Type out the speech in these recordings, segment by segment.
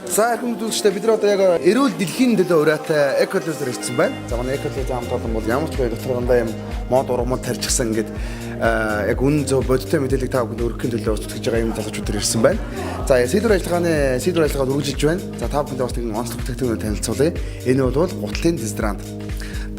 За хүмүүстээ бид нар одоо яг эрүүл дэлхийн төлөө ураатай эколозер ирсэн байна. За манай эколозер хамт олон бол ямар ч бай доторгондоо юм мод ургамал тарьчихсан ингээд яг үнэн зөв бодиттой мэдээлэл та бүхэнд өргөхийн төлөө устгаж байгаа юм залуучууд ирсэн байна. За сэдвэр ажиллагааг үргэлжилж байна. За та бүхэнд бас нэг онцлог бүтээгдэхүүнээр танилцуулъя. Энэ бол гутлын дезодорант.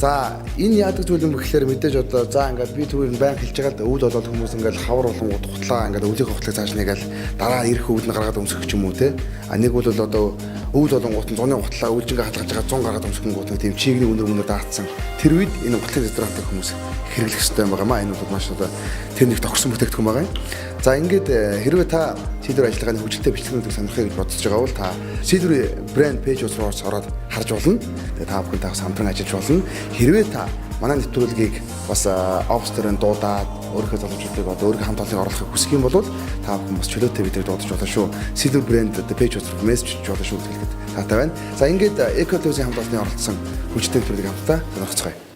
За энэ яадаг зүйл юм гэхээр мэдээж одоо за ингээд би түүнийг байн хэлж байгаа л өвд болоод хүмүүс ингээд хавар болон гутлаа ингээд өвлийн гутлыг цааш нэгээл дараа ирэх өвд нь гаргаад өмсөх ч юм уу те. А нэг бол одоо өвд болон гутал зуны гутлаа өвлжингээ хатгаж байгаа 100 гаргаад өмсөх гут нэг тийм чигний өнөр даацсан. Тэр үед энэ гутлын дезодорантыг хүмүүс хэрэглэх хэрэгтэй юм байна. Энэ бол маш одоо тэр нэг тохирсон бүтээгдэхүүн байгаа юм. За ингээд хэрвээ та сэдвэр ажиллагааны хөгжилтэй бичлэгүүдийг сонирхох гэж бодож байгаа бол та сэдвэрийн брэнд пэйж руу ороод харж болно. Тэгээ та бүхэн таа хамтран ажиллаж болно. Хэрвээ та манай нэвтрүүлгийг бас офстерын дуудаад өөрийнхөө залуучуудыг одоо өөрийнхөө хамт олоныг оруулахыг хүсэх юм бол та бүхэн бас чөлөөтэй бидрийг дуудаж болно шүү. Сэдвэр брэнд пэйж руу мессеж хийж болно шүү гэхэд таатай байна. За ингээд эколозийн хамт олонны оролцсон хөгжилтэй нэвтрүүлгийг хамтдаа сонирхцгаая.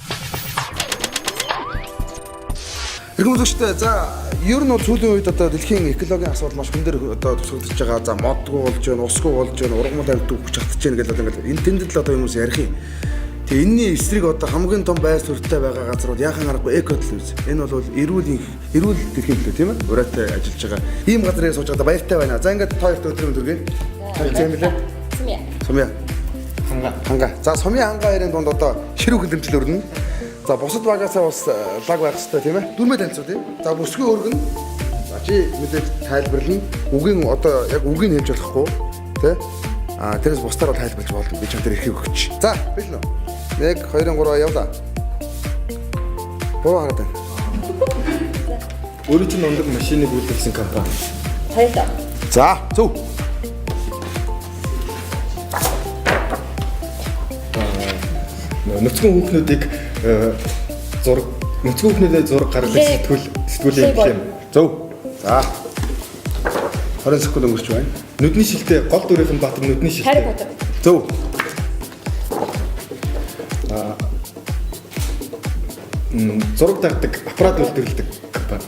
Иргэнштэй за ер нь бол сүүлийн үед одоо дэлхийн экологийн асуудал маш хүн дээр одоо тусгагдж байгаа. За модгүй болж байна, усгүй болж байна, ургамал амьд өгч чадчих чинь гэдэг одоо ингээд энэ тэндэд л одоо юм уус ярих юм. Тэгээ энэний эсрэг одоо хамгийн том байр суурьтай байгаа газрууд яахан аргагүй экотелевиз. Энэ бол эрүүл дэлхийн төлөө тийм ээ ураатай ажиллаж байгаа. Ийм газрыг сууж байгаа баяртай байна. За ингээд та хоёрт өдрийн дүргээ. За юм лээ. Сумья. Ханга. За Сумья ханга хоёрын дунд одоо ширүү хөлөмжл өрнө. За бусад багаасаа бас лаг байх хэрэгтэй тийм ээ. Дүрмээ танилцуу тийм. За бүсгүй өргөн. За чи мэдээд тайлбарлана. Үгийн одоо яг үгийг хэлж болохгүй тийм. Тэрээс бусдаар тайлбарлаж болно. Би ч өнтер эрхийг өгч. За бэлнэ. 1 2 3 явлаа. Боо хараад байна. Өөрөө чинь ундаг машиныг үйлдвэрлэсэн компани. Хоёроо. За зөв. Нүцгэн хүүхнүүдийг зураг гаргаж сэтгүүлээ гэх юм. Зөв. За. 20 секунд өнгөрч байна. Нүдний шилтэй гол дүрийнх нь Баатар нүдний шилтэй. Хари Баатар. Зөв. Зураг дагдаг аппарат үйлдвэрлэдэг компани.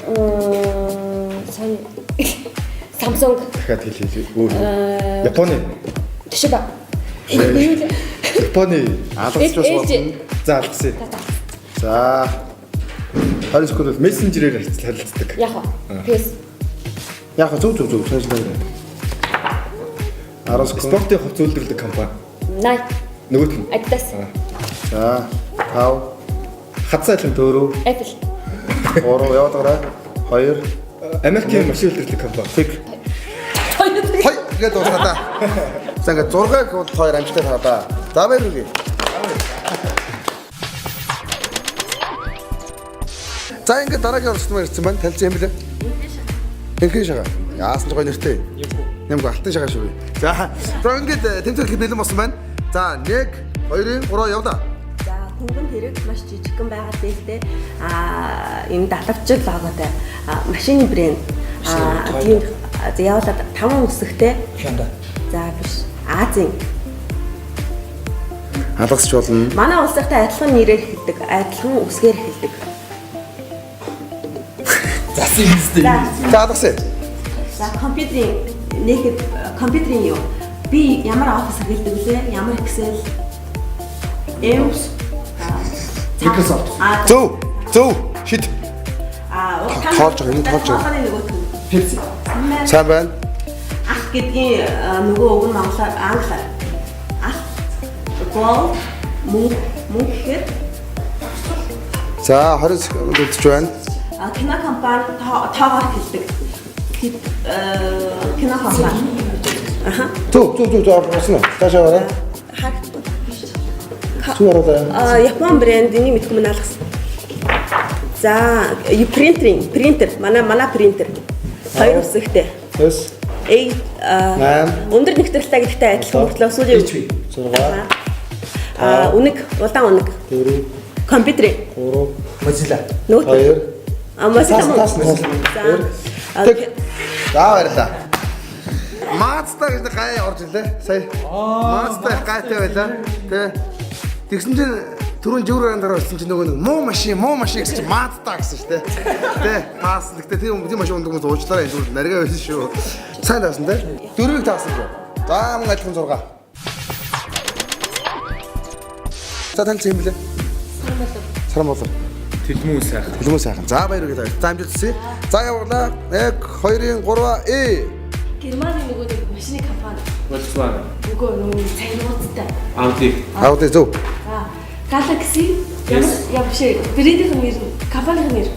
Samsung. Дахиад хэлээ. Японы. Toshiba. Японы алгасч бас болно. За алгасъя. За 20 секунд бол мессенжерээр харилцдаг. Яг PS. Яг зөв сайн байна. 10 секунд. Спортын хувьд үйлдвэрлэдэг компани. Nike. Нөгөөх нь Adidas. За 5 хацаалын 4 Apple. 3 яваад гараа 2 Америкийн машин үйлдвэрлэдэг компани. Тэг. Хой гээд дуусна да. За ингээд 6-г бол 2 амжилттай таа да. За баяр үргээ. За ингээд дараагийн орчноор ирсэн байна. Танилцсан юм билээ. Энхэн шага. Яасан ч гоё нэртэй. Нэмгүй алтан шага шүү. За ингээд тэмцээх бэлэн болсон байна. За 1 2 3 явлаа. Хөнгөн тэрэг маш жижигхэн байгаа дээлтэй энэ далавчл логотой машины брэнд тийм явуулаад 5 үсэгтэй Hyundai. за биш Азийн Алгасч болно. манай улстай адилхан нэрээр эхэлдэг адилхан үсгээр эхэлдэг Засан юм зү. За алгасъя. за компьютерийн юу би ямар офис хэрэглэдэг вэ ямар Excel Microsoft. Зөв. Шид. тоолж байгаа. Pepsi. Сайн байна. Ах гэдгийн нөгөө үг нь монголоор англиар. Ах. Гол мөнгө гэхээр За 20 секунд үлдэж байна. кино компани тоогоор хэлдэг. Кино компани. Зөв орсон. Таашаа гараа. Түр оруулаа. Япон брэндний мэдгүй мэн алгасан. За, принтер, манай принтер. 2 үсэгтэй. Yes. Өндөр нэгтрэлтэй гэдэгтэй адилхан хүртлээ сүүлийн 6 үнэг, удаан үнэг. 4 Компьютер. 3 Mozilla. 2 Mozilla. За баярлаа. Mazda гэж гай орж ирлээ. Сая. Mazda гайтай байлаа. Тэгсэн чинь түрүүн жүүрэн дараа болсон чинь нөгөө муу машин гэсэн чинь Mazda гэсэн шүү дээ. Тэ таас нэгтэй тийм машин ундаг хүмүүс уучлаарай энэ зүгээр наргаа байсан шүү. Сайн таасан тэ? 4-ийг таасан шүү. За мөн ажлын 6. За тань юм блэ? Сармолов. Тэлмүү сайхан. Хэлмүү сайхан. За баяр гэж. За амжилт хүсье. За явуулаа. 1 2-ын 3 Германы нөгөө нэг машины компани. Volkswagen. Нөгөө нөгөө цайнуудтай. Audi. Аudi зөв. За Galaxy ямар шиг брендийн нэр компанийн нэр.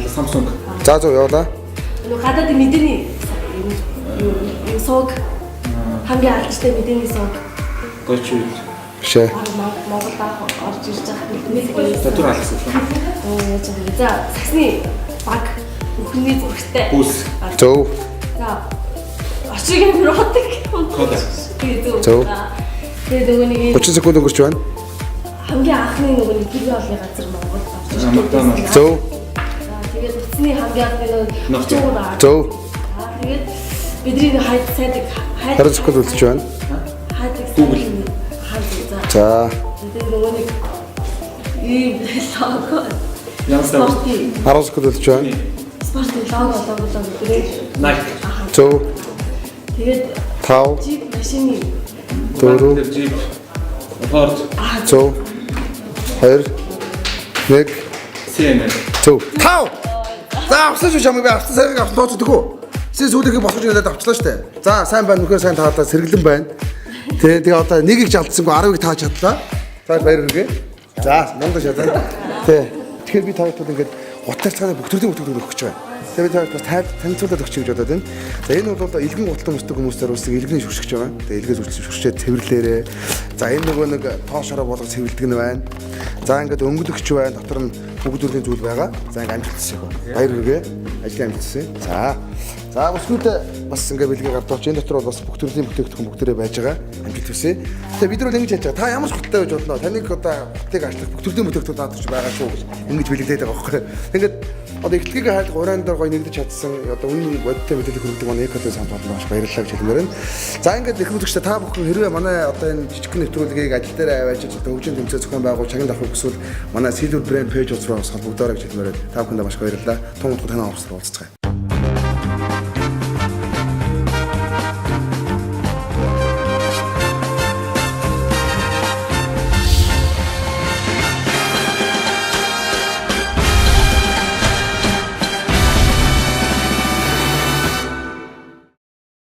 Samsung. За зөв явуулаа. Нөгөө гадаад мэдээний юм сог хамгийн алдартай мэдээний сог. Golf. Бишээ. Монгол орж ирж байгаа Татвар алгасан. За саксны баг бүхний зурагтай. Бүс. Зөв. За орчиг амир хотог. Кода. Зөв. Тэгээд нөгөө нэг 30 секунд өнгөрч байна. хамгийн анхны нөгөө нэг гэрээ олны газар Монгол орж ирж Макдоналд. Зөв. За тэгээд утасны хамгийн анхны нөгөө чуур. Зөв. За тэгээд бидний хайд сайдаг 20 секунд үлдэж байна. хайдаг Google. За тэгээд нөгөө нэг ийм лого. Янсаа. Спортын 10 секунд үлдэж байна. спортын лого гэдэг. Nike. Зөв. Тэгээд 5 жип машины 4 Jeep. Ford. зөв. 2 1 CNN. зөв. 5. За авсан шүү чамайг би авсан сайн авсан тооцдог уу? Чи сүүлдээ босгож ирээд авчлаа штэ. За сайн байна нөхөр сайн таадаа сэргэлэн байна. Тэгээ одоо нэгийг жалтсангүй 10-ыг тааж чадлаа. За баяр хүргэе. За мундаг шатаа. Тэгэхээр би тавьд бол ингээд утгаар цаана бүх төрлийн өгч байгаа. Тэгээ би тавьд бас танилцуулаад өгч гэж бодоод байна. За энэ бол илгэн гутал өмсдөг хүмүүсээр үсэг илгэний шүршгэж байгаа. Тэгээ илгээс шүршгчээ цэвэрлээрээ. За энэ нөгөө нэг тоошороо болгож цэвэрлдэг нь байна. За ингээд өнгөлөгч байна. Дотор нь бүгд төрлийн зүйл байгаа. За ингээд амжилт хүсье. Баяр хүргэе. Ажлын амжилт хүсье. За өсгүүд бас ингээ бэлгээ гардаач. Энэ дотор бол бас бүх төрлийн бүтээгдэхүүн бүгдээрээ байж байгаа. Амжилт хүсье. Тэгээ бид нар ингэж яаж байгаа. Та ямар ч хөтөлтэй байж болно. Таныг одоо хөтөлийг ачлах бүх төрлийн бүтээгдэхүүн таадч байгаа шүү гэж ингэж бэлгэлээд байгаа байхгүй. Тэгээд одоо ихтлгийг хайлах уран дээр гоё нэгдэж чадсан. Одоо үнэн бодтой мэдээлэл хүргэдэг манай экотой самт болно маш баярлалаа гэж хэлмээр байна. За ингээд их хөтөлгчтэй та бүхэн хэрвээ манай одоо энэ жижиг нэвтрүүлгийг ажил дээр авааж одоо хөгжин тэмцээн зохион байгуул чагнад авах хүсвэл манай Silver Brand page руу холбогдоорой гэж хэлмээр байна. Та бүхэндээ маш баярлалаа. Тун утга танаа авсрал уулзцгаая.